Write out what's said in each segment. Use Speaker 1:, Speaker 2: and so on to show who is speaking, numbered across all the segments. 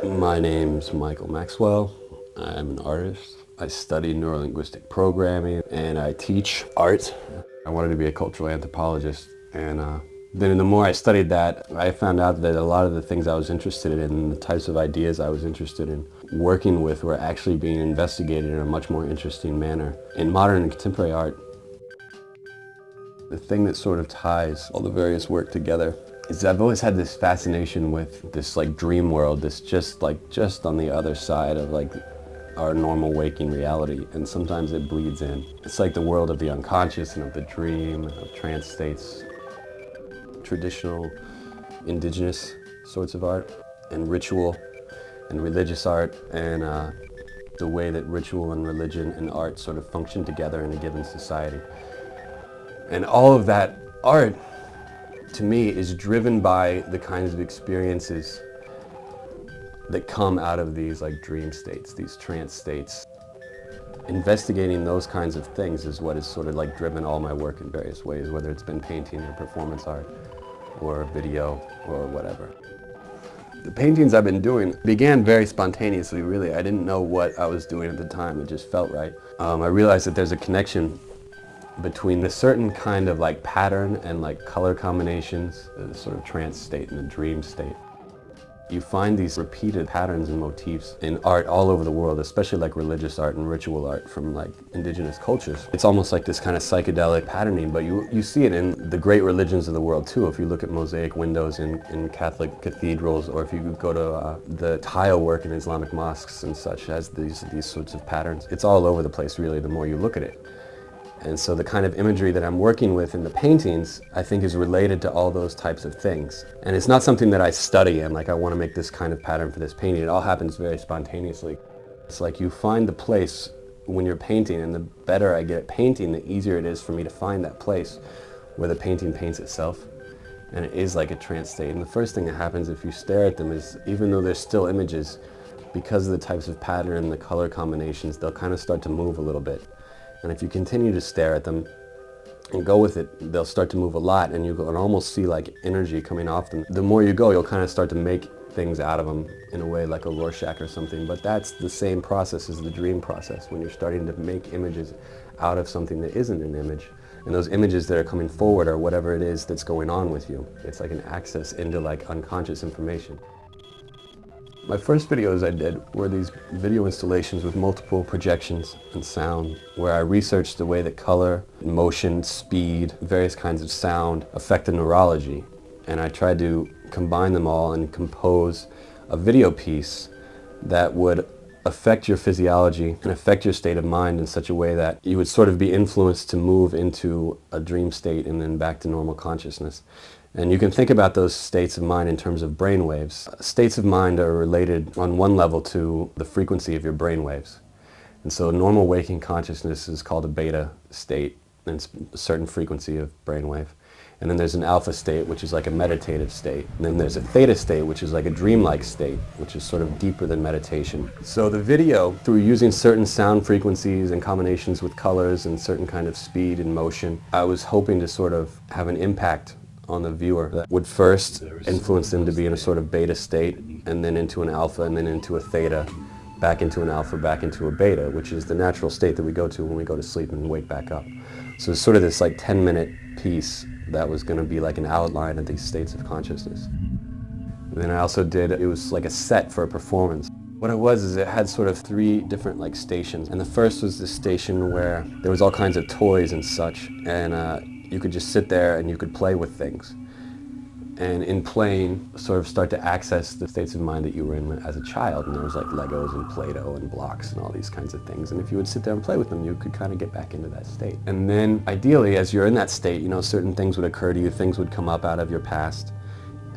Speaker 1: My name's Maxwell. I'm an artist. I study neurolinguistic programming and I teach art. I wanted to be a cultural anthropologist, and then the more I studied that, I found out that a lot of the things I was interested in, the types of ideas I was interested in working with, were actually being investigated in a much more interesting manner. In modern and contemporary art, the thing that sort of ties all the various work together is I've always had this fascination with this dream world, this just on the other side of our normal waking reality, and sometimes it bleeds in. It's like the world of the unconscious and of the dream, of trance states, traditional indigenous sorts of art, and ritual and religious art, and the way that ritual and religion and art sort of function together in a given society. And all of that art, to me, is driven by the kinds of experiences that come out of these dream states, these trance states. Investigating those kinds of things is what has sort of driven all my work in various ways, whether it's been painting or performance art or video or whatever. The paintings I've been doing began very spontaneously, really. I didn't know what I was doing at the time. It just felt right. I realized that there's a connection between the certain kind of pattern and color combinations, the sort of trance state and the dream state. You find these repeated patterns and motifs in art all over the world, especially religious art and ritual art from indigenous cultures. It's almost like this kind of psychedelic patterning, but you see it in the great religions of the world too. If you look at mosaic windows in Catholic cathedrals, or if you go to the tile work in Islamic mosques and such, has these sorts of patterns. It's all over the place, really, the more you look at it. And so the kind of imagery that I'm working with in the paintings, I think, is related to all those types of things. And it's not something that I study and I want to make this kind of pattern for this painting. It all happens very spontaneously. It's like you find the place when you're painting, and the better I get at painting, the easier it is for me to find that place where the painting paints itself. And it is like a trance state. And the first thing that happens if you stare at them is, even though they're still images, because of the types of pattern and the color combinations, they'll kind of start to move a little bit. And if you continue to stare at them and go with it, they'll start to move a lot, and you can almost see energy coming off them. The more you go, you'll kind of start to make things out of them in a way like a Rorschach or something. But that's the same process as the dream process, when you're starting to make images out of something that isn't an image. And those images that are coming forward are whatever it is that's going on with you. It's like an access into unconscious information. My first videos I did were these video installations with multiple projections and sound, where I researched the way that color, motion, speed, various kinds of sound affect the neurology. And I tried to combine them all and compose a video piece that would affect your physiology and affect your state of mind in such a way that you would sort of be influenced to move into a dream state and then back to normal consciousness. And you can think about those states of mind in terms of brain waves. States of mind are related on one level to the frequency of your brain waves. And so normal waking consciousness is called a beta state, and it's a certain frequency of brain wave. And then there's an alpha state, which is like a meditative state. And then there's a theta state, which is like a dreamlike state, which is sort of deeper than meditation. So the video, through using certain sound frequencies and combinations with colors and certain kind of speed and motion, I was hoping to sort of have an impact on the viewer that would first influence them to be in a sort of beta state, and then into an alpha, and then into a theta, back into an alpha, back into a beta, which is the natural state that we go to when we go to sleep and wake back up. So it's sort of this 10-minute piece that was going to be like an outline of these states of consciousness. And then I also did, it was like a set for a performance. What it was is it had sort of 3 different stations. And the first was this station where there was all kinds of toys and such, and you could just sit there and you could play with things. And in playing, sort of start to access the states of mind that you were in as a child. And there was Legos and Play-Doh and blocks and all these kinds of things. And if you would sit there and play with them, you could kind of get back into that state. And then ideally, as you're in that state, certain things would occur to you, things would come up out of your past.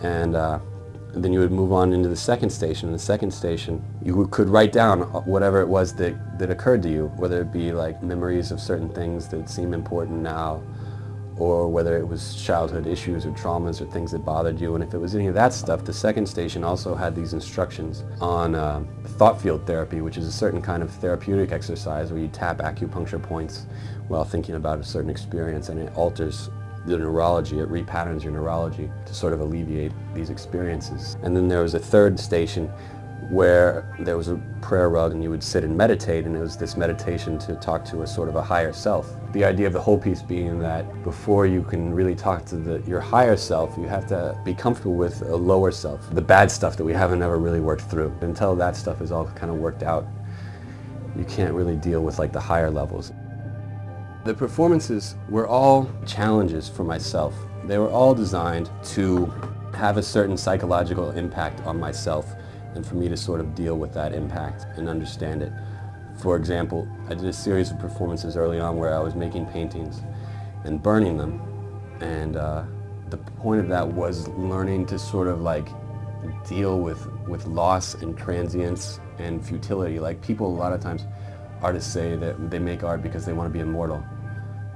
Speaker 1: And then you would move on into the second station. In the second station, you could write down whatever it was that occurred to you, whether it be memories of certain things that seem important now, or whether it was childhood issues or traumas or things that bothered you. And if it was any of that stuff, the second station also had these instructions on thought field therapy, which is a certain kind of therapeutic exercise where you tap acupuncture points while thinking about a certain experience, and it alters the neurology, it repatterns your neurology to sort of alleviate these experiences. And then there was a third station where there was a prayer rug and you would sit and meditate, and it was this meditation to talk to a sort of a higher self. The idea of the whole piece being that before you can really talk to your higher self, you have to be comfortable with a lower self, the bad stuff that we haven't ever really worked through. Until that stuff is all kind of worked out, you can't really deal with like the higher levels. The performances were all challenges for myself. They were all designed to have a certain psychological impact on myself and for me to sort of deal with that impact and understand it. For example, I did a series of performances early on where I was making paintings and burning them, and the point of that was learning to sort of like deal with loss and transience and futility. Like people, a lot of times, artists say that they make art because they want to be immortal.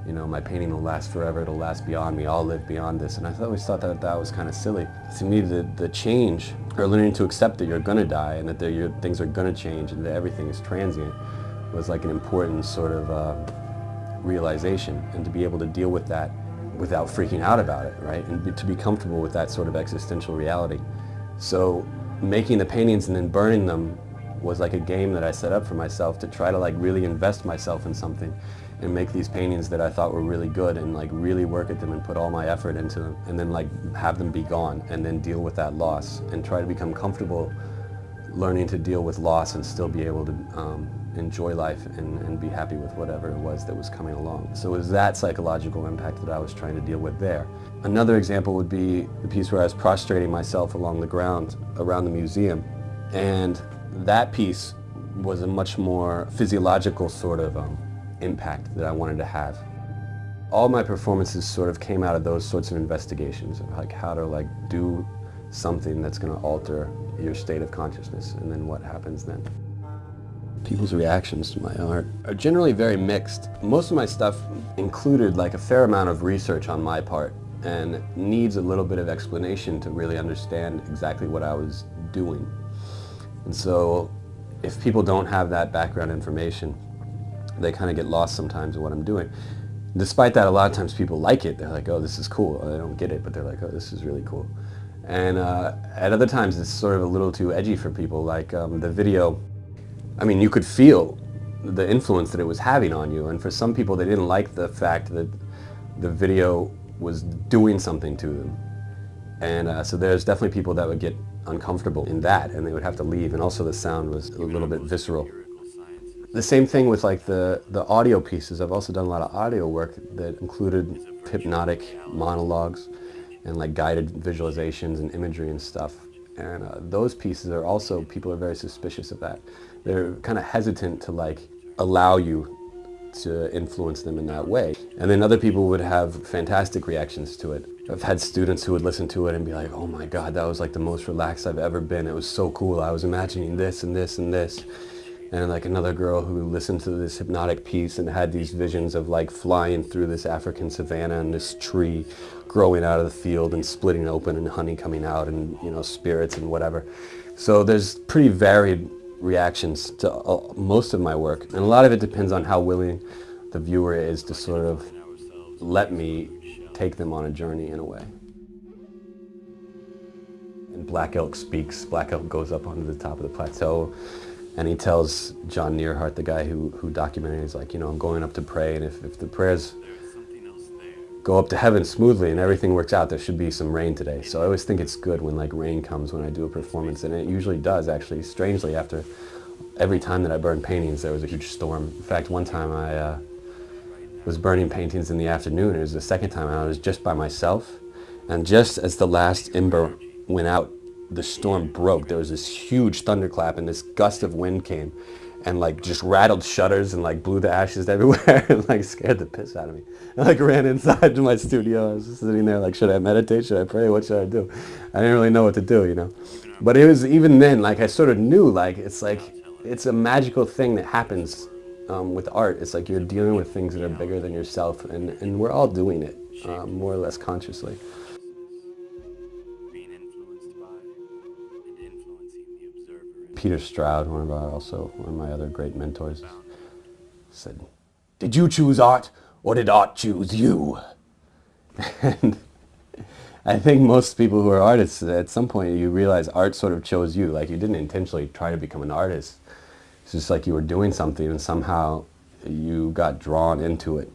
Speaker 1: You know, my painting will last forever, it'll last beyond me, I'll live beyond this. And I always thought that that was kind of silly. To me, the change, or learning to accept that you're going to die and that things are going to change and that everything is transient, was like an important sort of realization. And to be able to deal with that without freaking out about it, right? And to be comfortable with that sort of existential reality. So making the paintings and then burning them was like a game that I set up for myself to try to like really invest myself in something and make these paintings that I thought were really good and like really work at them and put all my effort into them, and then like have them be gone and then deal with that loss and try to become comfortable learning to deal with loss and still be able to enjoy life and be happy with whatever it was that was coming along. So it was that psychological impact that I was trying to deal with there. Another example would be the piece where I was prostrating myself along the ground around the museum, and that piece was a much more physiological sort of impact that I wanted to have. All my performances sort of came out of those sorts of investigations of like how to like do something that's going to alter your state of consciousness, and then what happens then. People's reactions to my art are generally very mixed. Most of my stuff included like a fair amount of research on my part and needs a little bit of explanation to really understand exactly what I was doing. And so if people don't have that background information, they kind of get lost sometimes in what I'm doing. Despite that, a lot of times people like it. They're like, oh, this is cool. They don't get it, but they're like, oh, this is really cool. And at other times, it's sort of a little too edgy for people. Like the video, I mean, you could feel the influence that it was having on you. And for some people, they didn't like the fact that the video was doing something to them. And so there's definitely people that would get uncomfortable in that, and they would have to leave. And also the sound was a little bit visceral. The same thing with like the audio pieces. I've also done a lot of audio work that included hypnotic monologues and like guided visualizations and imagery and stuff. And those pieces are also, people are very suspicious of that. They're kind of hesitant to like allow you to influence them in that way. And then other people would have fantastic reactions to it. I've had students who would listen to it and be like, oh my God, that was like the most relaxed I've ever been. It was so cool. I was imagining this and this and this. And like another girl who listened to this hypnotic piece and had these visions of like flying through this African savanna and this tree growing out of the field and splitting open and honey coming out and, you know, spirits and whatever. So there's pretty varied reactions to most of my work. And a lot of it depends on how willing the viewer is to sort of let me take them on a journey in a way. And Black Elk speaks. Black Elk goes up onto the top of the plateau. And he tells John Nearhart, the guy who documented it, he's like, you know, I'm going up to pray, and if the prayers go up to heaven smoothly and everything works out, there should be some rain today. So I always think it's good when like rain comes when I do a performance, and it usually does actually. Strangely, after every time that I burn paintings, there was a huge storm. In fact, one time I was burning paintings in the afternoon. It was the second time I was just by myself, and just as the last ember went out, the storm broke. There was this huge thunderclap and this gust of wind came and like just rattled shutters and like blew the ashes everywhere and like scared the piss out of me. I like ran inside to my studio. I was just sitting there like, should I meditate? Should I pray? What should I do? I didn't really know what to do, you know. But it was, even then, like I sort of knew, like it's a magical thing that happens with art. It's like you're dealing with things that are bigger than yourself, and we're all doing it more or less consciously. Peter Stroud, one of my other great mentors, said, "Did you choose art, or did art choose you?" and I think most people who are artists, at some point you realize art sort of chose you. Like you didn't intentionally try to become an artist. It's just like you were doing something and somehow you got drawn into it.